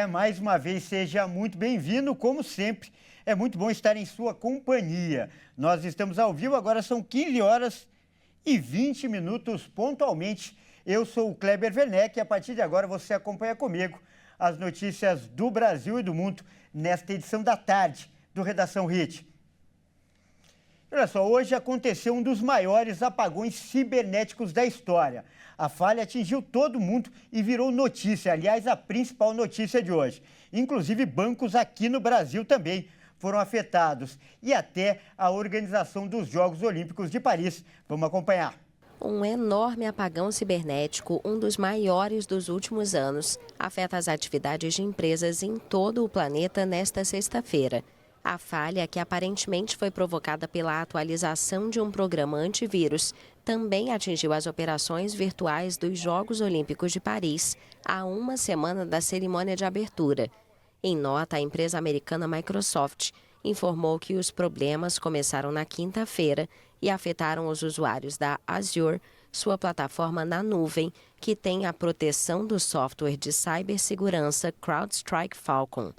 Mais uma vez, seja muito bem-vindo, como sempre. É muito bom estar em sua companhia. Nós estamos ao vivo, agora são 15 horas e 20 minutos pontualmente. Eu sou o Kleber Werneck e a partir de agora você acompanha comigo as notícias do Brasil e do mundo nesta edição da tarde do Redação Hit. Olha só, hoje aconteceu um dos maiores apagões cibernéticos da história. A falha atingiu todo mundo e virou notícia, aliás, a principal notícia de hoje. Inclusive, bancos aqui no Brasil também foram afetados e até a organização dos Jogos Olímpicos de Paris. Vamos acompanhar. Um enorme apagão cibernético, um dos maiores dos últimos anos, afeta as atividades de empresas em todo o planeta nesta sexta-feira. A falha, que aparentemente foi provocada pela atualização de um programa antivírus, também atingiu as operações virtuais dos Jogos Olímpicos de Paris, há uma semana da cerimônia de abertura. Em nota, a empresa americana Microsoft informou que os problemas começaram na quinta-feira e afetaram os usuários da Azure, sua plataforma na nuvem, que tem a proteção do software de cibersegurança CrowdStrike Falcon.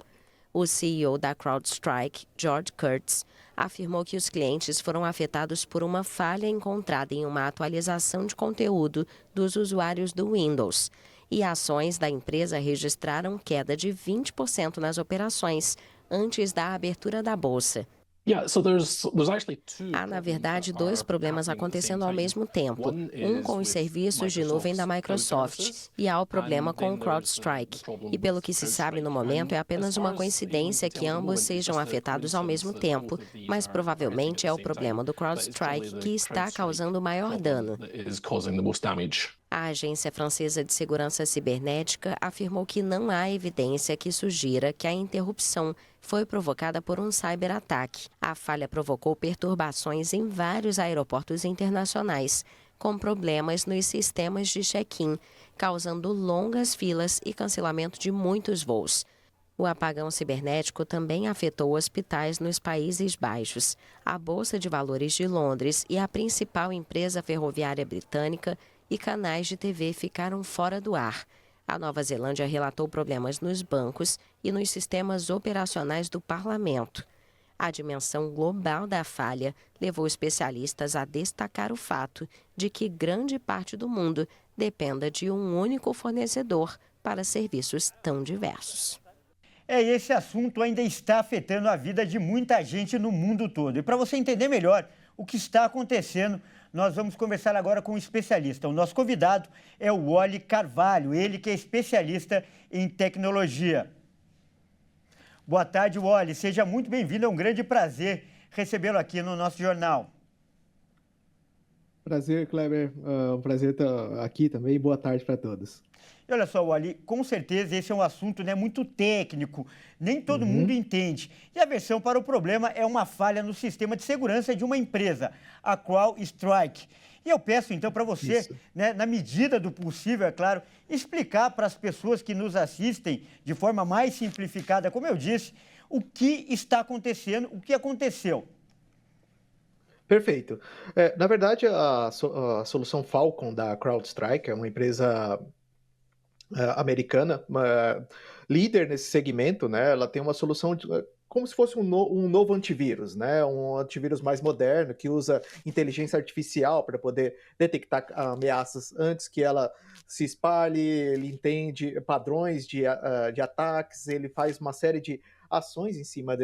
O CEO da CrowdStrike, George Kurtz, afirmou que os clientes foram afetados por uma falha encontrada em uma atualização de conteúdo dos usuários do Windows. E ações da empresa registraram queda de 20% nas operações antes da abertura da bolsa. Há, na verdade, dois problemas acontecendo ao mesmo tempo. Um com os serviços de nuvem da Microsoft e há o problema com o CrowdStrike. E pelo que se sabe no momento, é apenas uma coincidência que ambos sejam afetados ao mesmo tempo, mas provavelmente é o problema do CrowdStrike que está causando o maior dano. A Agência Francesa de Segurança Cibernética afirmou que não há evidência que sugira que a interrupção foi provocada por um cyberataque. A falha provocou perturbações em vários aeroportos internacionais, com problemas nos sistemas de check-in, causando longas filas e cancelamento de muitos voos. O apagão cibernético também afetou hospitais nos Países Baixos, a Bolsa de Valores de Londres e a principal empresa ferroviária britânica e canais de TV ficaram fora do ar. A Nova Zelândia relatou problemas nos bancos e nos sistemas operacionais do parlamento. A dimensão global da falha levou especialistas a destacar o fato de que grande parte do mundo dependa de um único fornecedor para serviços tão diversos. Esse assunto ainda está afetando a vida de muita gente no mundo todo. E para você entender melhor o que está acontecendo, nós vamos conversar agora com um especialista. O nosso convidado é o Wally Carvalho, ele que é especialista em tecnologia. Boa tarde, Wally. Seja muito bem-vindo. É um grande prazer recebê-lo aqui no nosso jornal. Prazer, Kleber. Um prazer estar aqui também. Boa tarde para todos. E olha só, Wally, com certeza esse é um assunto muito técnico, nem todo mundo entende. E a versão para o problema é uma falha no sistema de segurança de uma empresa, a CrowdStrike. E eu peço então para você, na medida do possível, é claro, explicar para as pessoas que nos assistem de forma mais simplificada, como eu disse, o que está acontecendo, o que aconteceu. Perfeito. Na verdade, a solução Falcon da CrowdStrike é uma empresa americana, líder nesse segmento, né? Ela tem uma solução como se fosse um novo antivírus, né? Um antivírus mais moderno que usa inteligência artificial para poder detectar ameaças antes que ela se espalhe. Ele entende padrões de ataques, ele faz uma série de ações em cima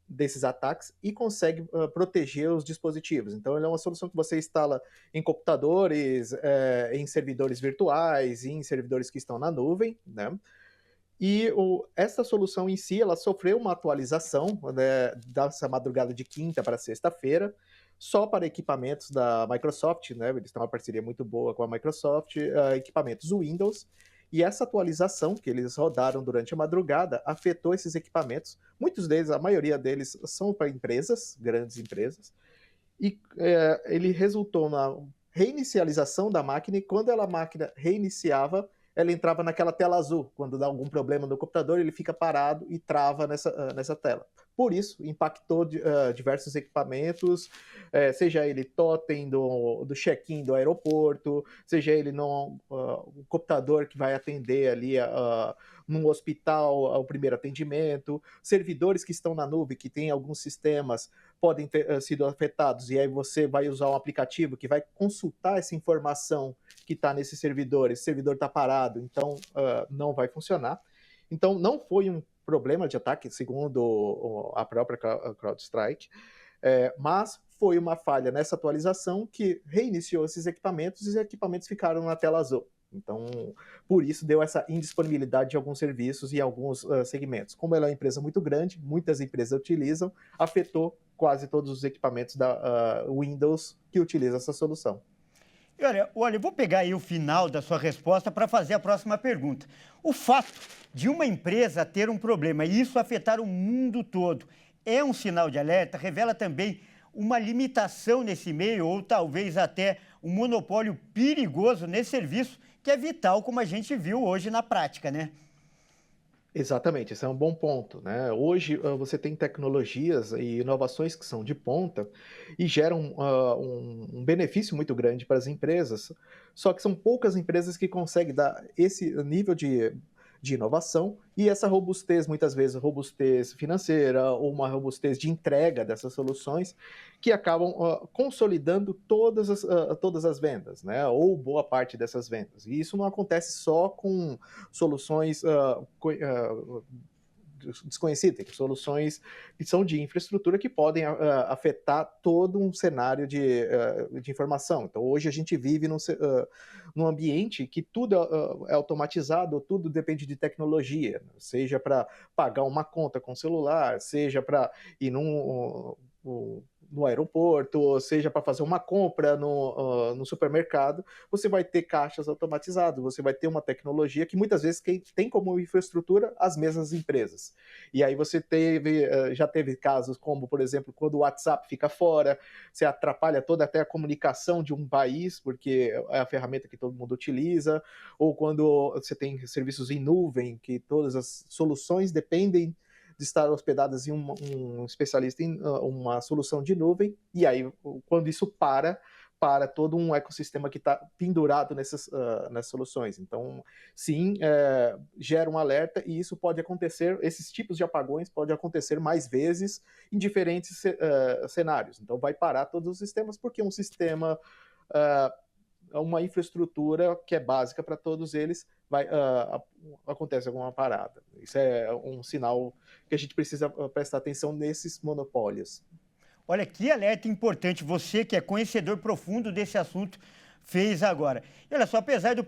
desses ataques e consegue proteger os dispositivos. Então, ele é uma solução que você instala em computadores, em servidores virtuais, em servidores que estão na nuvem, né? E essa solução em si, ela sofreu uma atualização, né, dessa madrugada de quinta para sexta-feira, só para equipamentos da Microsoft, né? Eles têm uma parceria muito boa com a Microsoft, equipamentos Windows. E essa atualização que eles rodaram durante a madrugada afetou esses equipamentos. Muitos deles, a maioria deles, são para empresas, grandes empresas. E ele resultou na reinicialização da máquina, e quando a máquina reiniciava, ela entrava naquela tela azul. Quando dá algum problema no computador, ele fica parado e trava nessa tela. Por isso, impactou diversos equipamentos, seja ele totem do check-in do aeroporto, seja ele o computador que vai atender ali num hospital ao primeiro atendimento, servidores que estão na nuvem, que tem alguns sistemas, podem ter sido afetados, e aí você vai usar um aplicativo que vai consultar essa informação que está nesse servidor, esse servidor está parado, então não vai funcionar. Então, não foi um problema de ataque, segundo a própria CrowdStrike, mas foi uma falha nessa atualização que reiniciou esses equipamentos e os equipamentos ficaram na tela azul. Então, por isso deu essa indisponibilidade de alguns serviços e alguns segmentos. Como ela é uma empresa muito grande, muitas empresas utilizam, afetou quase todos os equipamentos da Windows que utilizam essa solução. E olha, eu vou pegar aí o final da sua resposta para fazer a próxima pergunta. O fato de uma empresa ter um problema e isso afetar o mundo todo é um sinal de alerta? Revela também uma limitação nesse meio ou talvez até um monopólio perigoso nesse serviço que é vital, como a gente viu hoje na prática, né? Exatamente, esse é um bom ponto, né? Hoje você tem tecnologias e inovações que são de ponta e geram um benefício muito grande para as empresas, só que são poucas empresas que conseguem dar esse nível de inovação e essa robustez, muitas vezes robustez financeira ou uma robustez de entrega dessas soluções que acabam consolidando todas as vendas, né? Ou boa parte dessas vendas. E isso não acontece só com soluções desconhecidas, soluções que são de infraestrutura que podem afetar todo um cenário de informação. Então, hoje a gente vive num ambiente que tudo é automatizado, tudo depende de tecnologia, seja para pagar uma conta com celular, seja para ir no aeroporto, ou seja, para fazer uma compra no supermercado, você vai ter caixas automatizados, você vai ter uma tecnologia que muitas vezes tem como infraestrutura as mesmas empresas. E aí você já teve casos como, por exemplo, quando o WhatsApp fica fora, você atrapalha toda até a comunicação de um país, porque é a ferramenta que todo mundo utiliza, ou quando você tem serviços em nuvem, que todas as soluções dependem de estar hospedadas em um especialista em uma solução de nuvem, e aí, quando isso para todo um ecossistema que está pendurado nessas soluções. Então, sim, gera um alerta, e isso pode acontecer, esses tipos de apagões podem acontecer mais vezes em diferentes cenários. Então, vai parar todos os sistemas, porque um sistema... uma infraestrutura que é básica para todos eles, acontece alguma parada. Isso é um sinal que a gente precisa prestar atenção nesses monopólios. Olha, que alerta importante você, que é conhecedor profundo desse assunto, fez agora. E olha só, apesar do...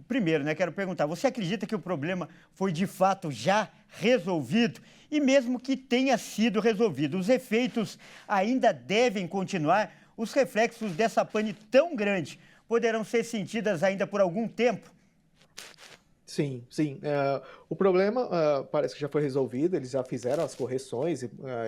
Primeiro, né, quero perguntar, você acredita que o problema foi de fato já resolvido? E mesmo que tenha sido resolvido, os efeitos ainda devem continuar? Os reflexos dessa pane tão grande poderão ser sentidas ainda por algum tempo? Sim, sim. O problema parece que já foi resolvido, eles já fizeram as correções,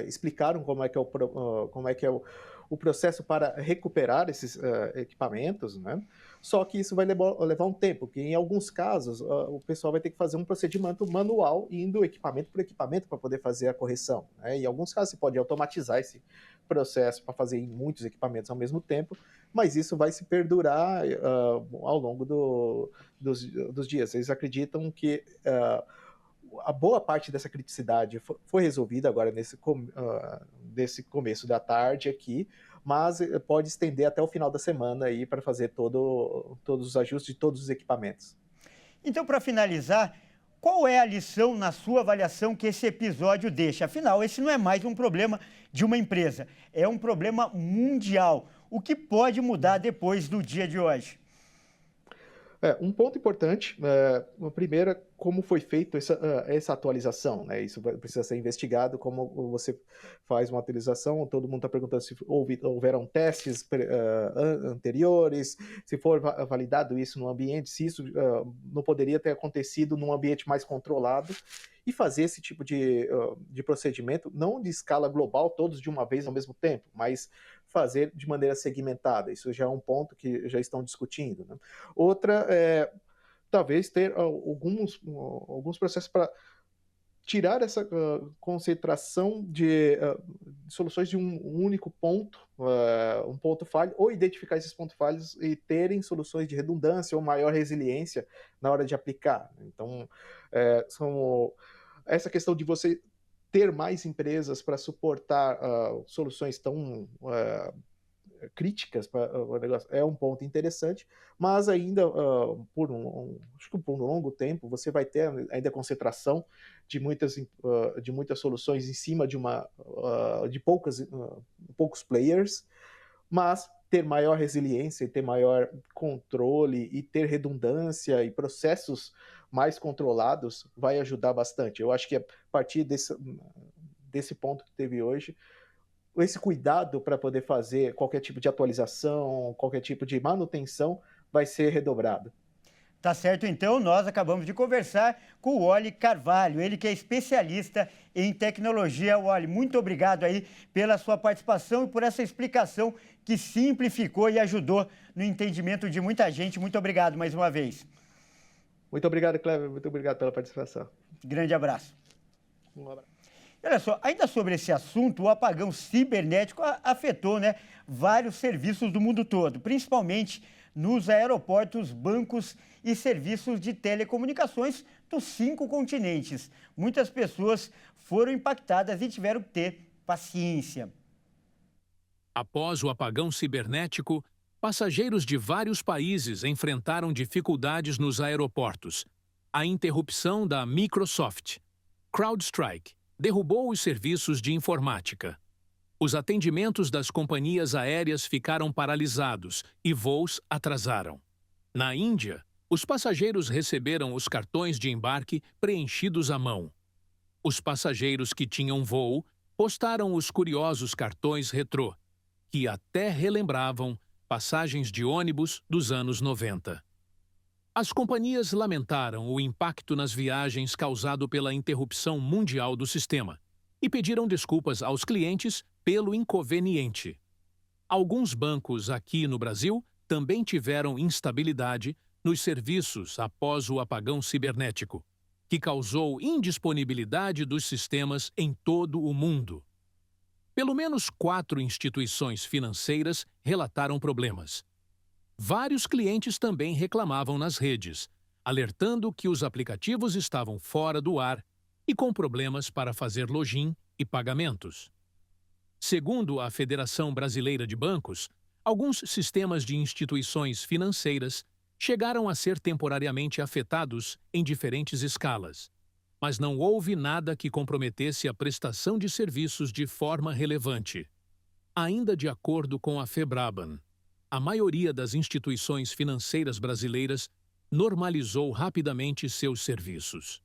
explicaram como é que é o processo para recuperar esses equipamentos, né? Só que isso vai levar um tempo, porque em alguns casos o pessoal vai ter que fazer um procedimento manual, indo equipamento por equipamento para poder fazer a correção, né? Em alguns casos você pode automatizar esse processo para fazer em muitos equipamentos ao mesmo tempo, mas isso vai se perdurar ao longo dos dias. Eles acreditam que a boa parte dessa criticidade foi resolvida agora nesse começo da tarde aqui, mas pode estender até o final da semana aí para fazer todos os ajustes de todos os equipamentos. Então, para finalizar, qual é a lição, na sua avaliação, que esse episódio deixa? Afinal, esse não é mais um problema de uma empresa, é um problema mundial. O que pode mudar depois do dia de hoje? Um ponto importante, a primeira, como foi feita essa atualização, né? Isso precisa ser investigado, como você faz uma atualização, todo mundo está perguntando se houveram testes anteriores, se for validado isso no ambiente, se isso não poderia ter acontecido num ambiente mais controlado, e fazer esse tipo de procedimento, não de escala global, todos de uma vez ao mesmo tempo, mas fazer de maneira segmentada. Isso já é um ponto que já estão discutindo, né? Outra talvez ter alguns processos para tirar essa concentração de soluções de um único ponto, um ponto falho, ou identificar esses pontos falhos e terem soluções de redundância ou maior resiliência na hora de aplicar. Então, essa questão de você ter mais empresas para suportar soluções tão críticas para o negócio é um ponto interessante, mas ainda acho que por um longo tempo você vai ter ainda concentração de muitas soluções em cima de poucos players, mas ter maior resiliência e ter maior controle e ter redundância e processos mais controlados vai ajudar bastante. Eu acho que a partir desse ponto que teve hoje, esse cuidado para poder fazer qualquer tipo de atualização, qualquer tipo de manutenção, vai ser redobrado. Tá certo, então, nós acabamos de conversar com o Wally Carvalho, ele que é especialista em tecnologia. Wally, muito obrigado aí pela sua participação e por essa explicação que simplificou e ajudou no entendimento de muita gente. Muito obrigado mais uma vez. Muito obrigado, Cleber. Muito obrigado pela participação. Grande abraço. Um abraço. Olha só, ainda sobre esse assunto, o apagão cibernético afetou, né, vários serviços do mundo todo, principalmente nos aeroportos, bancos e serviços de telecomunicações dos 5 continentes. Muitas pessoas foram impactadas e tiveram que ter paciência. Após o apagão cibernético, passageiros de vários países enfrentaram dificuldades nos aeroportos. A interrupção da Microsoft, CrowdStrike, derrubou os serviços de informática. Os atendimentos das companhias aéreas ficaram paralisados e voos atrasaram. Na Índia, os passageiros receberam os cartões de embarque preenchidos à mão. Os passageiros que tinham voo postaram os curiosos cartões retrô, que até relembravam passagens de ônibus dos anos 90. As companhias lamentaram o impacto nas viagens causado pela interrupção mundial do sistema e pediram desculpas aos clientes pelo inconveniente. Alguns bancos aqui no Brasil também tiveram instabilidade nos serviços após o apagão cibernético, que causou indisponibilidade dos sistemas em todo o mundo. Pelo menos 4 instituições financeiras relataram problemas. Vários clientes também reclamavam nas redes, alertando que os aplicativos estavam fora do ar e com problemas para fazer login e pagamentos. Segundo a Federação Brasileira de Bancos, alguns sistemas de instituições financeiras chegaram a ser temporariamente afetados em diferentes escalas, mas não houve nada que comprometesse a prestação de serviços de forma relevante. Ainda de acordo com a Febraban, a maioria das instituições financeiras brasileiras normalizou rapidamente seus serviços.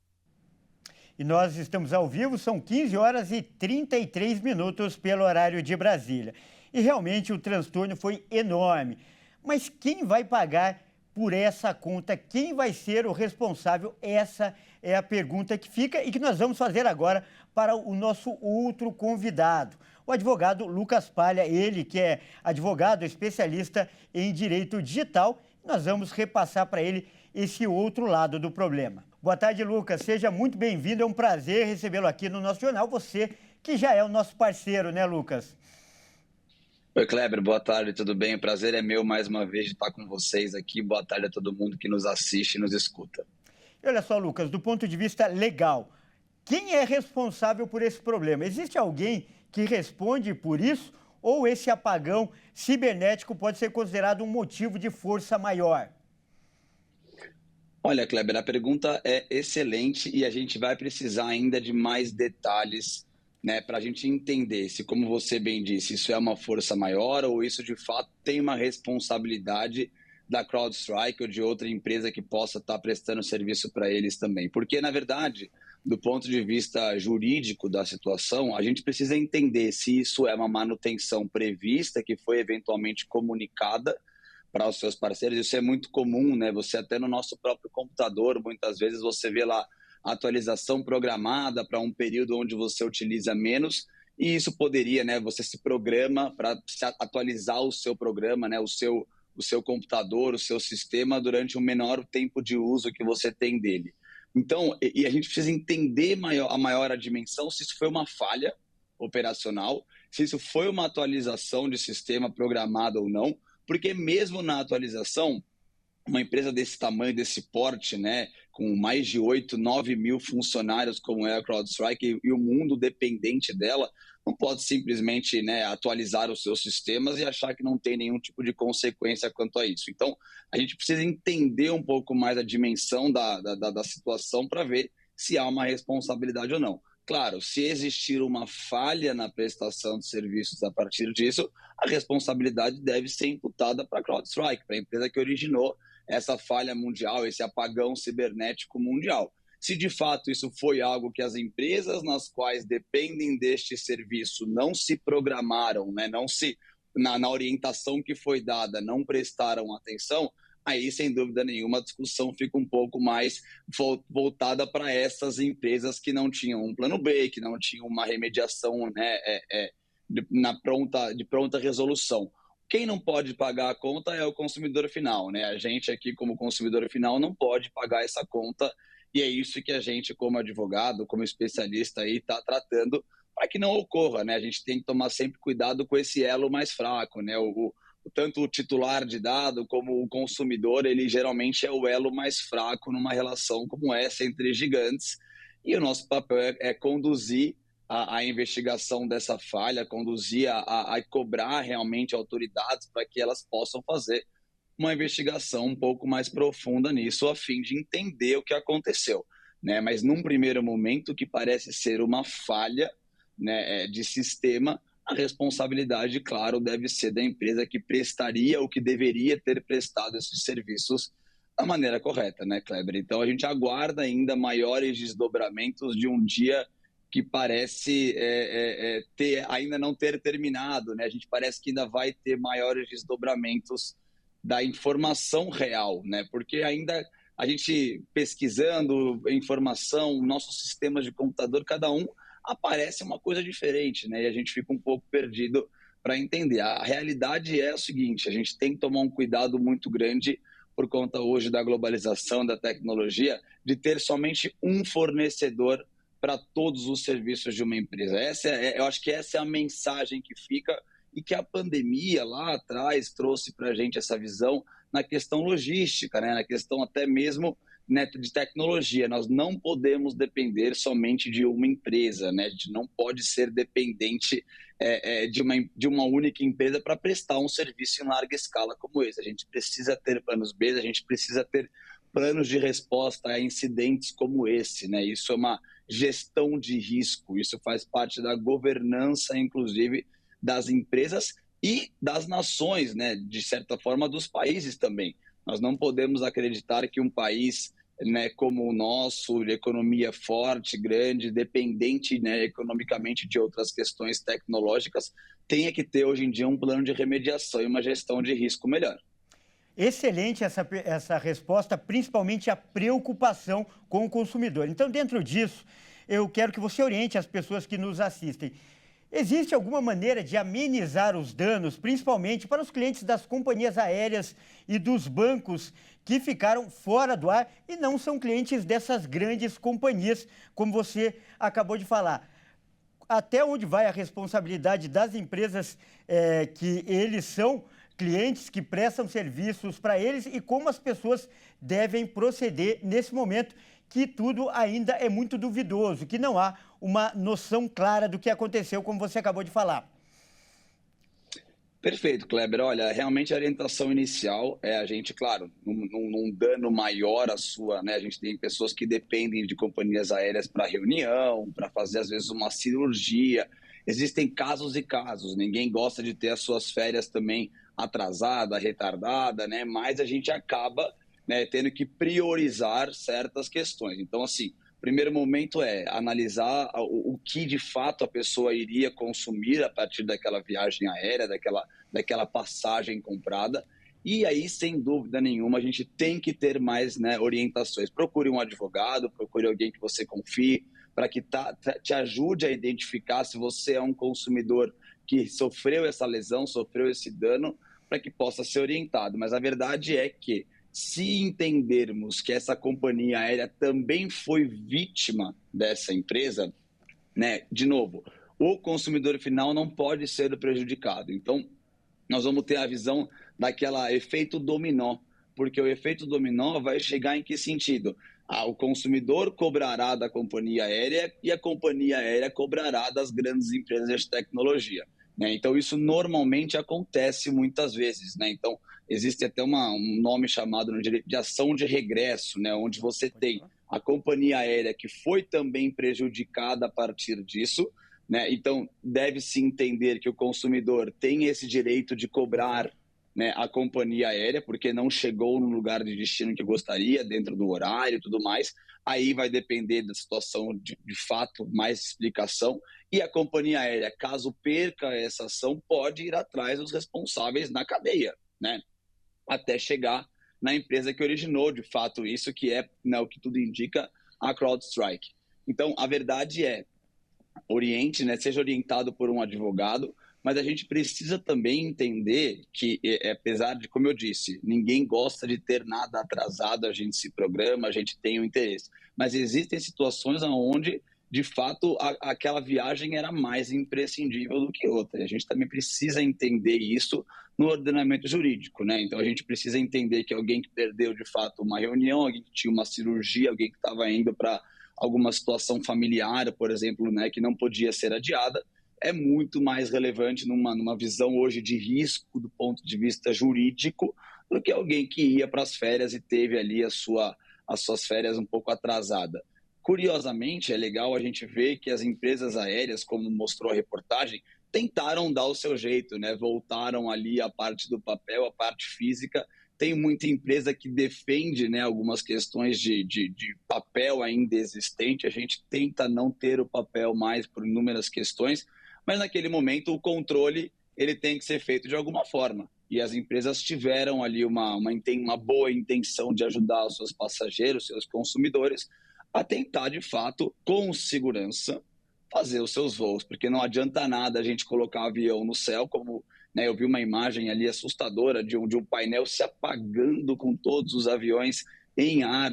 E nós estamos ao vivo, são 15 horas e 33 minutos pelo horário de Brasília. E realmente o transtorno foi enorme. Mas quem vai pagar por essa conta? Quem vai ser o responsável? Essa é a pergunta que fica e que nós vamos fazer agora para o nosso outro convidado, o advogado Lucas Palha, ele que é advogado especialista em direito digital. Nós vamos repassar para ele esse outro lado do problema. Boa tarde, Lucas. Seja muito bem-vindo. É um prazer recebê-lo aqui no nosso jornal. Você que já é o nosso parceiro, né, Lucas? Oi, Kleber. Boa tarde, tudo bem? O prazer é meu mais uma vez de estar com vocês aqui. Boa tarde a todo mundo que nos assiste e nos escuta. E olha só, Lucas, do ponto de vista legal, quem é responsável por esse problema? Existe alguém que responde por isso? Ou esse apagão cibernético pode ser considerado um motivo de força maior? Olha, Kleber, a pergunta é excelente e a gente vai precisar ainda de mais detalhes, né, para a gente entender se, como você bem disse, isso é uma força maior ou isso de fato tem uma responsabilidade da CrowdStrike ou de outra empresa que possa estar prestando serviço para eles também. Porque, na verdade, do ponto de vista jurídico da situação, a gente precisa entender se isso é uma manutenção prevista que foi eventualmente comunicada para os seus parceiros. Isso é muito comum, né? Você até no nosso próprio computador, muitas vezes você vê lá atualização programada para um período onde você utiliza menos, e isso poderia, né? Você se programa para atualizar o seu programa, né? O o seu computador, o seu sistema durante o menor tempo de uso que você tem dele. Então, e a gente precisa entender a maior a dimensão, se isso foi uma falha operacional, se isso foi uma atualização de sistema programado ou não, porque mesmo na atualização, uma empresa desse tamanho, desse porte, né, com mais de 8, 9 mil funcionários como é a CrowdStrike e o mundo dependente dela, não pode simplesmente, né, atualizar os seus sistemas e achar que não tem nenhum tipo de consequência quanto a isso. Então, a gente precisa entender um pouco mais a dimensão da situação para ver se há uma responsabilidade ou não. Claro, se existir uma falha na prestação de serviços a partir disso, a responsabilidade deve ser imputada para a CrowdStrike, para a empresa que originou essa falha mundial, esse apagão cibernético mundial. Se de fato isso foi algo que as empresas nas quais dependem deste serviço não se programaram, né, na orientação que foi dada, não prestaram atenção, aí sem dúvida nenhuma a discussão fica um pouco mais voltada para essas empresas que não tinham um plano B, que não tinham uma remediação, né, de pronta resolução. Quem não pode pagar a conta é o consumidor final, né? A gente aqui, como consumidor final, não pode pagar essa conta e é isso que a gente, como advogado, como especialista, aí está tratando para que não ocorra, né? A gente tem que tomar sempre cuidado com esse elo mais fraco, né? Tanto o titular de dado como o consumidor, ele geralmente é o elo mais fraco numa relação como essa entre gigantes e o nosso papel é conduzir a investigação dessa falha, conduzir a cobrar realmente autoridades para que elas possam fazer uma investigação um pouco mais profunda nisso, a fim de entender o que aconteceu, né? Mas num primeiro momento, que parece ser uma falha, né, de sistema, a responsabilidade, claro, deve ser da empresa que prestaria ou que deveria ter prestado esses serviços da maneira correta, né, Kleber? Então a gente aguarda ainda maiores desdobramentos de um dia que parece ainda não ter terminado, né? A gente parece que ainda vai ter maiores desdobramentos da informação real, né? Porque ainda a gente pesquisando informação, nossos sistemas de computador, cada um aparece uma coisa diferente, né? E a gente fica um pouco perdido para entender. A realidade é o seguinte, a gente tem que tomar um cuidado muito grande por conta hoje da globalização, da tecnologia, de ter somente um fornecedor para todos os serviços de uma empresa. Eu acho que essa é a mensagem que fica e que a pandemia lá atrás trouxe para a gente essa visão na questão logística, né? Na questão até mesmo, né, de tecnologia. Nós não podemos depender somente de uma empresa, né? A gente não pode ser dependente de uma única empresa para prestar um serviço em larga escala como esse. A gente precisa ter planos B, a gente precisa ter planos de resposta a incidentes como esse, né? Isso é uma gestão de risco, isso faz parte da governança, inclusive, das empresas e das nações, né? De certa forma, dos países também. Nós não podemos acreditar que um país, né, como o nosso, de economia forte, grande, dependente, né, economicamente de outras questões tecnológicas, tenha que ter hoje em dia um plano de remediação e uma gestão de risco melhor. Excelente essa resposta, principalmente a preocupação com o consumidor. Então, dentro disso, eu quero que você oriente as pessoas que nos assistem. Existe alguma maneira de amenizar os danos, principalmente para os clientes das companhias aéreas e dos bancos que ficaram fora do ar e não são clientes dessas grandes companhias, como você acabou de falar? Até onde vai a responsabilidade das empresas que eles são clientes, que prestam serviços para eles e como as pessoas devem proceder nesse momento que tudo ainda é muito duvidoso, que não há uma noção clara do que aconteceu, como você acabou de falar. Perfeito, Kleber. Olha, realmente a orientação inicial é a gente, claro, num dano maior à sua, né? A gente tem pessoas que dependem de companhias aéreas para reunião, para fazer às vezes uma cirurgia. Existem casos e casos. Ninguém gosta de ter as suas férias também atrasada, retardada, né? Mas a gente acaba, né, tendo que priorizar certas questões. Então, assim, o primeiro momento é analisar o que de fato a pessoa iria consumir a partir daquela viagem aérea, daquela passagem comprada. E aí, sem dúvida nenhuma, a gente tem que ter mais, né, orientações. Procure um advogado, procure alguém que você confie, para que te ajude a identificar se você é um consumidor que sofreu essa lesão, sofreu esse dano, para que possa ser orientado. Mas a verdade é que, se entendermos que essa companhia aérea também foi vítima dessa empresa, né, de novo, o consumidor final não pode ser o prejudicado. Então, nós vamos ter a visão daquela efeito dominó, porque o efeito dominó vai chegar em que sentido? O consumidor cobrará da companhia aérea e a companhia aérea cobrará das grandes empresas de tecnologia, né? Então, isso normalmente acontece muitas vezes, né? Então, existe até um nome chamado no direito de ação de regresso, né? Onde você tem a companhia aérea que foi também prejudicada a partir disso, né? Então, deve-se entender que o consumidor tem esse direito de cobrar, né, a companhia aérea, porque não chegou no lugar de destino que gostaria, dentro do horário e tudo mais. Aí vai depender da situação de fato, mais explicação. E a companhia aérea, caso perca essa ação, pode ir atrás dos responsáveis na cadeia, né, até chegar na empresa que originou, de fato, isso que é, né, o que tudo indica, a CrowdStrike. Então, a verdade é, oriente, né, seja orientado por um advogado, mas a gente precisa também entender que, apesar de, como eu disse, ninguém gosta de ter nada atrasado, a gente se programa, a gente tem o interesse, mas existem situações onde, de fato, aquela viagem era mais imprescindível do que outra. A gente também precisa entender isso no ordenamento jurídico, né? Então, a gente precisa entender que alguém que perdeu, de fato, uma reunião, alguém que tinha uma cirurgia, alguém que estava indo para alguma situação familiar, por exemplo, né, que não podia ser adiada, é muito mais relevante numa visão hoje de risco do ponto de vista jurídico do que alguém que ia para as férias e teve ali as suas férias um pouco atrasadas. Curiosamente, é legal a gente ver que as empresas aéreas, como mostrou a reportagem, tentaram dar o seu jeito, né? Voltaram ali a parte do papel, a parte física. Tem muita empresa que defende, né, algumas questões de papel ainda existente. A gente tenta não ter o papel mais por inúmeras questões, mas naquele momento o controle ele tem que ser feito de alguma forma. E as empresas tiveram ali uma boa intenção de ajudar os seus passageiros, seus consumidores, a tentar, de fato, com segurança, fazer os seus voos. Porque não adianta nada a gente colocar um avião no céu, como, né, eu vi uma imagem ali assustadora de um painel se apagando com todos os aviões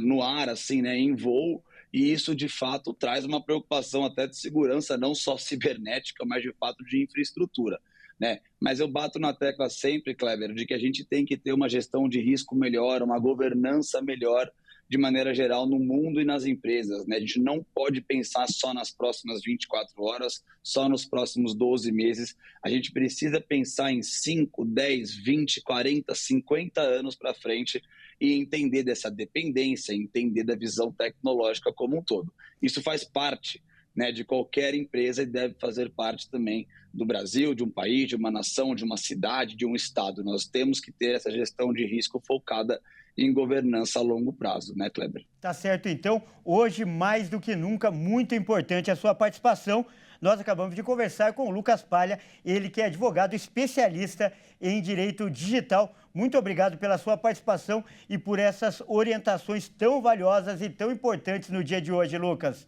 no ar, assim, né, em voo. E isso, de fato, traz uma preocupação até de segurança, não só cibernética, mas, de fato, de infraestrutura, né? Mas eu bato na tecla sempre, Kleber, de que a gente tem que ter uma gestão de risco melhor, uma governança melhor, de maneira geral, no mundo e nas empresas, né? A gente não pode pensar só nas próximas 24 horas, só nos próximos 12 meses. A gente precisa pensar em 5, 10, 20, 40, 50 anos para frente e entender dessa dependência, entender da visão tecnológica como um todo. Isso faz parte, né, de qualquer empresa e deve fazer parte também do Brasil, de um país, de uma nação, de uma cidade, de um estado. Nós temos que ter essa gestão de risco focada em governança a longo prazo, né, Kleber? Tá certo, então. Hoje, mais do que nunca, muito importante a sua participação. Nós acabamos de conversar com o Lucas Palha, ele que é advogado especialista em direito digital. Muito obrigado pela sua participação e por essas orientações tão valiosas e tão importantes no dia de hoje, Lucas.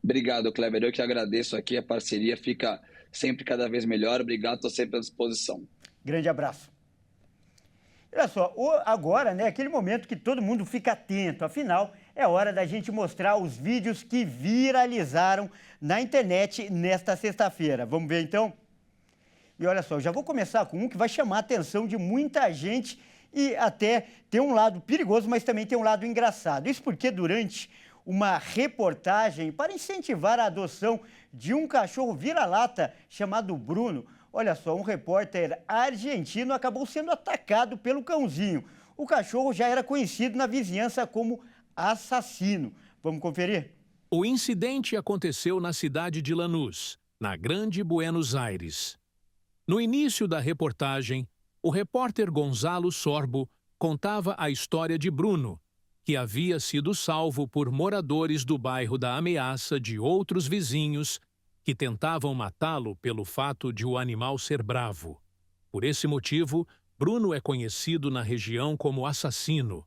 Obrigado, Kleber. Eu que agradeço aqui. A parceria fica sempre cada vez melhor. Obrigado, estou sempre à disposição. Grande abraço. Olha só, agora, né, aquele momento que todo mundo fica atento, afinal, é hora da gente mostrar os vídeos que viralizaram na internet nesta sexta-feira. Vamos ver, então? E olha só, eu já vou começar com um que vai chamar a atenção de muita gente e até tem um lado perigoso, mas também tem um lado engraçado. Isso porque durante uma reportagem para incentivar a adoção de um cachorro vira-lata chamado Bruno, olha só, um repórter argentino acabou sendo atacado pelo cãozinho. O cachorro já era conhecido na vizinhança como assassino. Vamos conferir? O incidente aconteceu na cidade de Lanús, na Grande Buenos Aires. No início da reportagem, o repórter Gonzalo Sorbo contava a história de Bruno, que havia sido salvo por moradores do bairro da ameaça de outros vizinhos que tentavam matá-lo pelo fato de o animal ser bravo. Por esse motivo, Bruno é conhecido na região como assassino.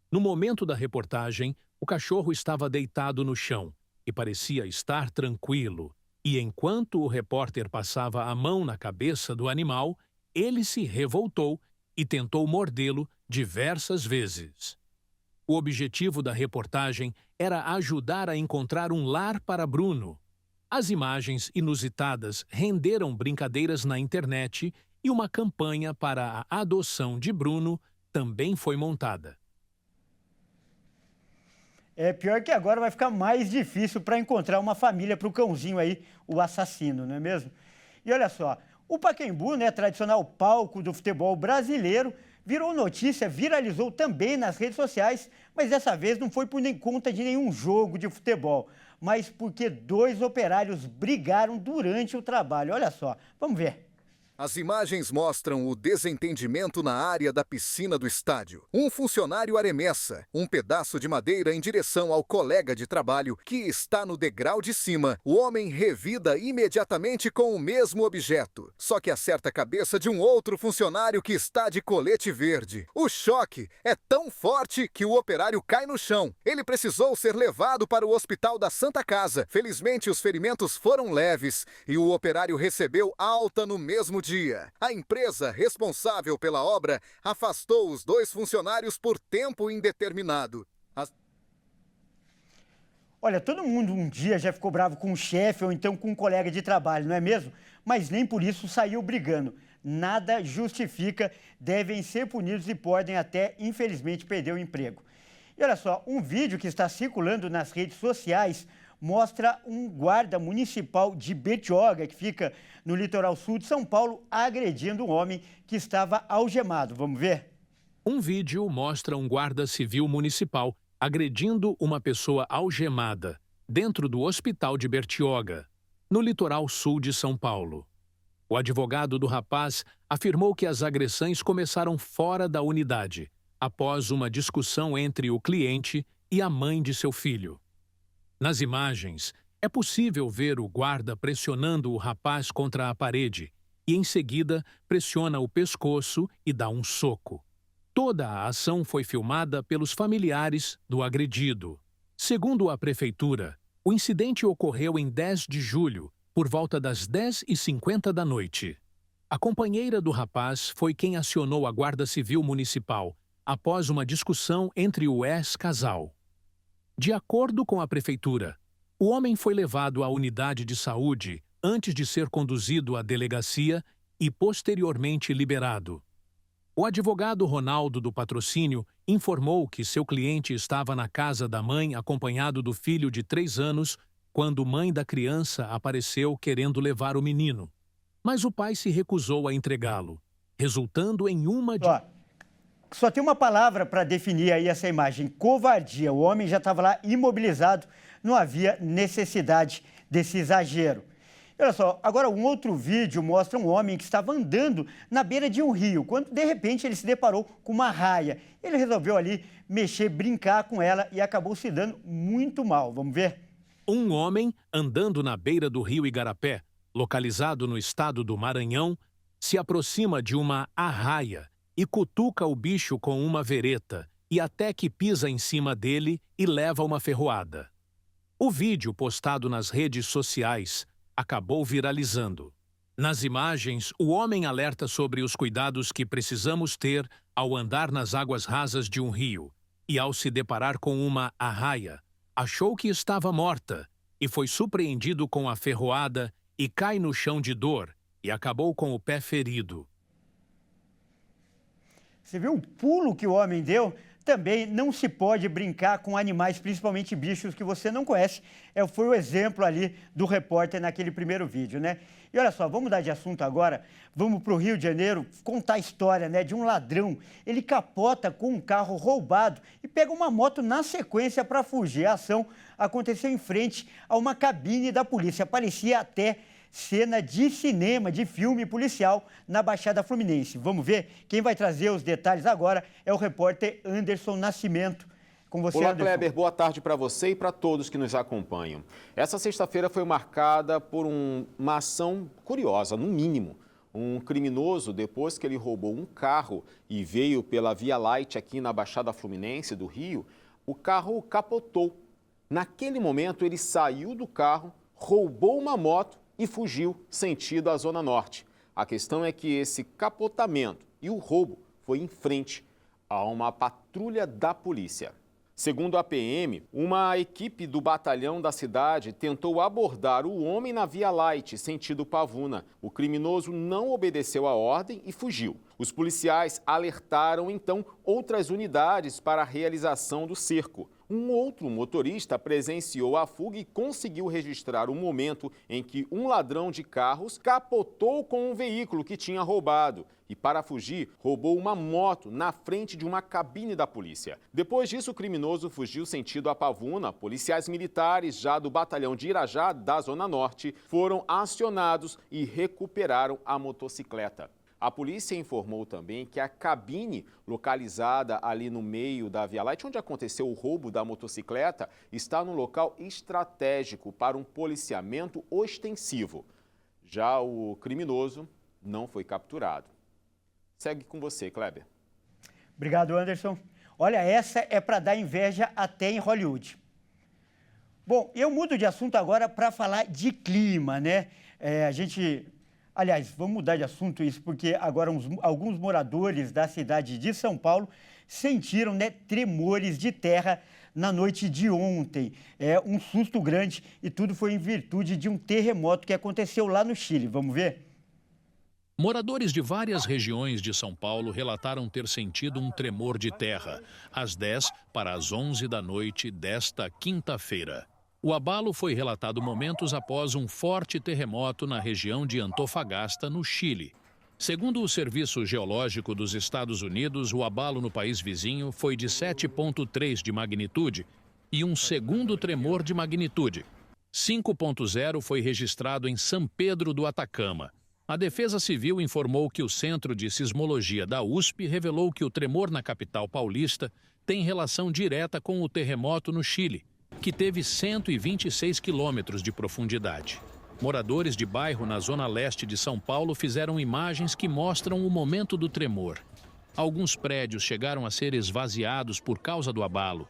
No momento da reportagem, o cachorro estava deitado no chão e parecia estar tranquilo. E enquanto o repórter passava a mão na cabeça do animal, ele se revoltou e tentou mordê-lo diversas vezes. O objetivo da reportagem era ajudar a encontrar um lar para Bruno. As imagens inusitadas renderam brincadeiras na internet e uma campanha para a adoção de Bruno também foi montada. É pior que agora vai ficar mais difícil para encontrar uma família para o cãozinho aí, o assassino, não é mesmo? E olha só, o Pacaembu, né, tradicional palco do futebol brasileiro, virou notícia, viralizou também nas redes sociais, mas dessa vez não foi por conta de nenhum jogo de futebol, mas porque 2 operários brigaram durante o trabalho. Olha só, vamos ver. As imagens mostram o desentendimento na área da piscina do estádio. Um funcionário arremessa um pedaço de madeira em direção ao colega de trabalho que está no degrau de cima. O homem revida imediatamente com o mesmo objeto, só que acerta a cabeça de um outro funcionário que está de colete verde. O choque é tão forte que o operário cai no chão. Ele precisou ser levado para o hospital da Santa Casa. Felizmente, os ferimentos foram leves e o operário recebeu alta no mesmo dia. A empresa responsável pela obra afastou os 2 funcionários por tempo indeterminado. Olha, todo mundo um dia já ficou bravo com o chefe ou então com um colega de trabalho, não é mesmo? Mas nem por isso saiu brigando. Nada justifica, devem ser punidos e podem até, infelizmente, perder o emprego. E olha só, um vídeo que está circulando nas redes sociais mostra um guarda municipal de Bertioga, que fica no litoral sul de São Paulo, agredindo um homem que estava algemado. Vamos ver? Um vídeo mostra um guarda civil municipal agredindo uma pessoa algemada dentro do hospital de Bertioga, no litoral sul de São Paulo. O advogado do rapaz afirmou que as agressões começaram fora da unidade, após uma discussão entre o cliente e a mãe de seu filho. Nas imagens, é possível ver o guarda pressionando o rapaz contra a parede e, em seguida, pressiona o pescoço e dá um soco. Toda a ação foi filmada pelos familiares do agredido. Segundo a prefeitura, o incidente ocorreu em 10 de julho, por volta das 10h50 da noite. A companheira do rapaz foi quem acionou a Guarda Civil Municipal após uma discussão entre o ex-casal. De acordo com a prefeitura, o homem foi levado à unidade de saúde antes de ser conduzido à delegacia e posteriormente liberado. O advogado Ronaldo do Patrocínio informou que seu cliente estava na casa da mãe acompanhado do filho de 3 anos quando mãe da criança apareceu querendo levar o menino. Mas o pai se recusou a entregá-lo, resultando em uma... Só tem uma palavra para definir aí essa imagem: covardia. O homem já estava lá imobilizado, não havia necessidade desse exagero. Olha só, agora um outro vídeo mostra um homem que estava andando na beira de um rio, quando de repente ele se deparou com uma raia. Ele resolveu ali mexer, brincar com ela e acabou se dando muito mal. Vamos ver? Um homem andando na beira do rio Igarapé, localizado no estado do Maranhão, se aproxima de uma arraia e cutuca o bicho com uma vereta, e até que pisa em cima dele e leva uma ferroada. O vídeo, postado nas redes sociais, acabou viralizando. Nas imagens, o homem alerta sobre os cuidados que precisamos ter ao andar nas águas rasas de um rio, e ao se deparar com uma arraia, achou que estava morta, e foi surpreendido com a ferroada e cai no chão de dor, e acabou com o pé ferido. Você viu o pulo que o homem deu? Também não se pode brincar com animais, principalmente bichos que você não conhece. Foi o exemplo ali do repórter naquele primeiro vídeo, né? E olha só, vamos mudar de assunto agora. Vamos para o Rio de Janeiro contar a história, né, de um ladrão. Ele capota com um carro roubado e pega uma moto na sequência para fugir. A ação aconteceu em frente a uma cabine da polícia. Parecia até cena de cinema, de filme policial na Baixada Fluminense. Vamos ver? Quem vai trazer os detalhes agora é o repórter Anderson Nascimento. Com você, Olá, Anderson. Kleber. Boa tarde para você e para todos que nos acompanham. Essa sexta-feira foi marcada por uma ação curiosa, no mínimo. Um criminoso, depois que ele roubou um carro e veio pela Via Light aqui na Baixada Fluminense do Rio, o carro capotou. Naquele momento, ele saiu do carro, roubou uma moto e fugiu sentido à Zona Norte. A questão é que esse capotamento e o roubo foi em frente a uma patrulha da polícia. Segundo a PM, uma equipe do batalhão da cidade tentou abordar o homem na Via Light, sentido Pavuna. O criminoso não obedeceu a ordem e fugiu. Os policiais alertaram, então, outras unidades para a realização do cerco. Um outro motorista presenciou a fuga e conseguiu registrar o momento em que um ladrão de carros capotou com um veículo que tinha roubado. E, para fugir, roubou uma moto na frente de uma cabine da polícia. Depois disso, o criminoso fugiu sentido a Pavuna. Policiais militares, já do batalhão de Irajá, da Zona Norte, foram acionados e recuperaram a motocicleta. A polícia informou também que a cabine localizada ali no meio da Via Light, onde aconteceu o roubo da motocicleta, está num local estratégico para um policiamento ostensivo. Já o criminoso não foi capturado. Segue com você, Kleber. Obrigado, Anderson. Olha, essa é para dar inveja até em Hollywood. Bom, eu mudo de assunto agora para falar de clima, né? Aliás, vamos mudar de assunto isso, porque agora alguns moradores da cidade de São Paulo sentiram, né, tremores de terra na noite de ontem. É um susto grande e tudo foi em virtude de um terremoto que aconteceu lá no Chile. Vamos ver? Moradores de várias regiões de São Paulo relataram ter sentido um tremor de terra, às 10 para as 11 da noite desta quinta-feira. O abalo foi relatado momentos após um forte terremoto na região de Antofagasta, no Chile. Segundo o Serviço Geológico dos Estados Unidos, o abalo no país vizinho foi de 7,3 de magnitude e um segundo tremor de magnitude. 5,0 foi registrado em São Pedro do Atacama. A Defesa Civil informou que o Centro de Sismologia da USP revelou que o tremor na capital paulista tem relação direta com o terremoto no Chile, que teve 126 quilômetros de profundidade. Moradores de bairro na zona leste de São Paulo fizeram imagens que mostram o momento do tremor. Alguns prédios chegaram a ser esvaziados por causa do abalo.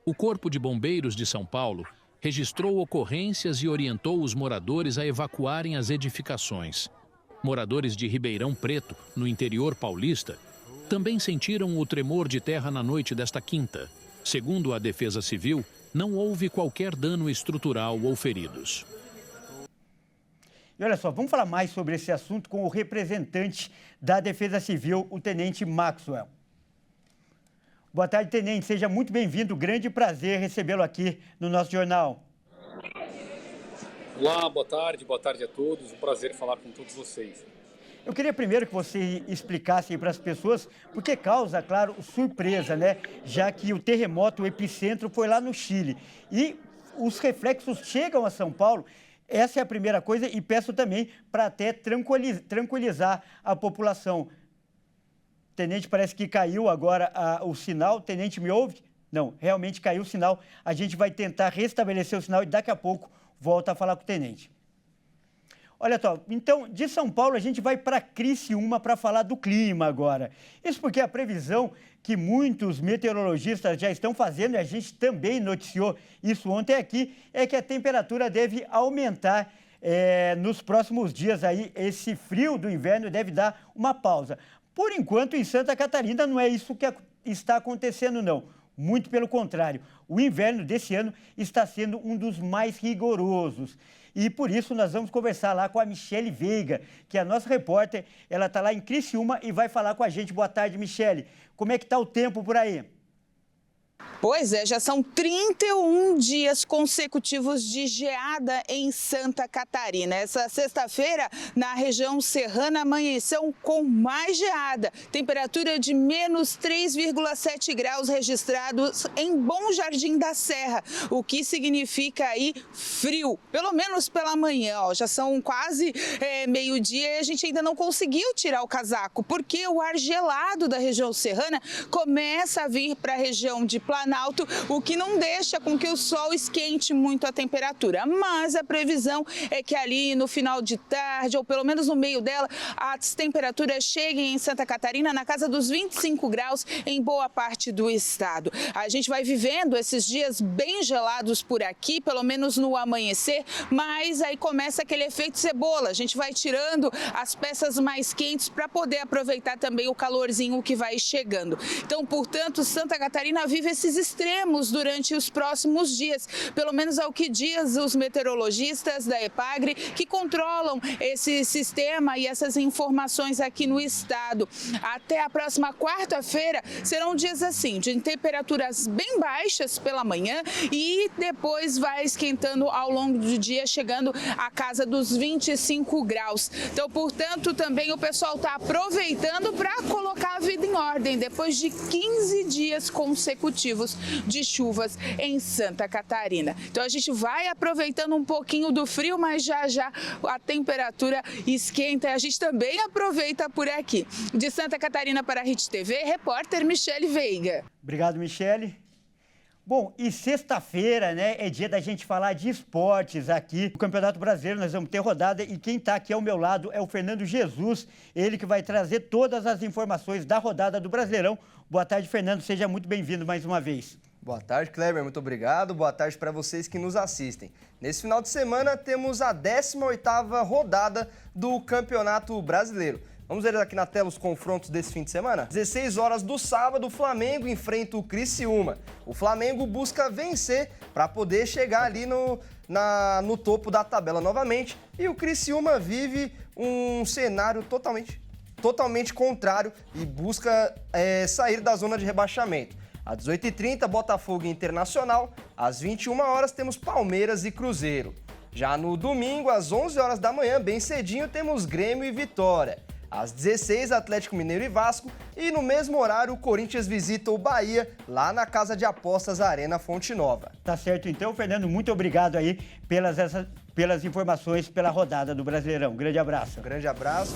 O Corpo de Bombeiros de São Paulo registrou ocorrências e orientou os moradores a evacuarem as edificações. Moradores de Ribeirão Preto, no interior paulista, também sentiram o tremor de terra na noite desta quinta. Segundo a Defesa Civil, não houve qualquer dano estrutural ou feridos. E olha só, vamos falar mais sobre esse assunto com o representante da Defesa Civil, o Tenente Maxwell. Boa tarde, Tenente. Seja muito bem-vindo. Grande prazer recebê-lo aqui no nosso jornal. Olá, boa tarde a todos. Um prazer falar com todos vocês. Eu queria primeiro que você explicasse para as pessoas, porque causa, claro, surpresa, né? Já que o terremoto, o epicentro, foi lá no Chile. E os reflexos chegam a São Paulo. Essa é a primeira coisa e peço também para até tranquilizar a população. Tenente, parece que caiu agora o sinal. Tenente, me ouve? Não, realmente caiu o sinal. A gente vai tentar restabelecer o sinal e daqui a pouco volta a falar com o Tenente. Olha só, então, de São Paulo a gente vai para Criciúma para falar do clima agora. Isso porque a previsão que muitos meteorologistas já estão fazendo, e a gente também noticiou isso ontem aqui, é que a temperatura deve aumentar nos próximos dias aí. Esse frio do inverno deve dar uma pausa. Por enquanto, em Santa Catarina, não é isso que está acontecendo, não. Muito pelo contrário, o inverno desse ano está sendo um dos mais rigorosos. E por isso nós vamos conversar lá com a Michele Veiga, que é a nossa repórter. Ela está lá em Criciúma e vai falar com a gente. Boa tarde, Michele. Como é que está o tempo por aí? Pois é, já são 31 dias consecutivos de geada em Santa Catarina. Essa sexta-feira, na região serrana, amanheceu com mais geada. Temperatura de menos 3,7 graus registrados em Bom Jardim da Serra, o que significa aí frio, pelo menos pela manhã. Ó, já são quase meio-dia e a gente ainda não conseguiu tirar o casaco, porque o ar gelado da região serrana começa a vir para a região de Planalto, o que não deixa com que o sol esquente muito a temperatura. Mas a previsão é que ali no final de tarde, ou pelo menos no meio dela, as temperaturas cheguem em Santa Catarina na casa dos 25 graus em boa parte do estado. A gente vai vivendo esses dias bem gelados por aqui, pelo menos no amanhecer, mas aí começa aquele efeito cebola. A gente vai tirando as peças mais quentes para poder aproveitar também o calorzinho que vai chegando. Então, portanto, Santa Catarina vive esses extremos durante os próximos dias, pelo menos ao que diz os meteorologistas da EPAGRE, que controlam esse sistema e essas informações aqui no estado. Até a próxima quarta-feira serão dias assim, de temperaturas bem baixas pela manhã e depois vai esquentando ao longo do dia, chegando à casa dos 25 graus. Então, portanto, também o pessoal está aproveitando para colocar a vida em ordem, depois de 15 dias consecutivos de chuvas em Santa Catarina. Então, a gente vai aproveitando um pouquinho do frio, mas já a temperatura esquenta. A gente também aproveita por aqui. De Santa Catarina para a Hit TV, repórter Michele Veiga. Obrigado, Michele. Bom, e sexta-feira, né, é dia da gente falar de esportes aqui. No Campeonato Brasileiro nós vamos ter rodada e quem está aqui ao meu lado é o Fernando Jesus, ele que vai trazer todas as informações da rodada do Brasileirão. Boa tarde, Fernando, seja muito bem-vindo mais uma vez. Boa tarde, Kleber, muito obrigado. Boa tarde para vocês que nos assistem. Nesse final de semana temos a 18ª rodada do Campeonato Brasileiro. Vamos ver aqui na tela os confrontos desse fim de semana? 16 horas do sábado, o Flamengo enfrenta o Criciúma. O Flamengo busca vencer para poder chegar ali no topo da tabela novamente. E o Criciúma vive um cenário totalmente contrário e busca sair da zona de rebaixamento. Às 18h30, Botafogo e Internacional. Às 21 horas, temos Palmeiras e Cruzeiro. Já no domingo, às 11 horas da manhã, bem cedinho, temos Grêmio e Vitória. Às 16, Atlético Mineiro e Vasco. E no mesmo horário, o Corinthians visita o Bahia, lá na Casa de Apostas Arena Fonte Nova. Tá certo, então, Fernando, muito obrigado aí pelas informações pela rodada do Brasileirão. Grande abraço. Grande abraço.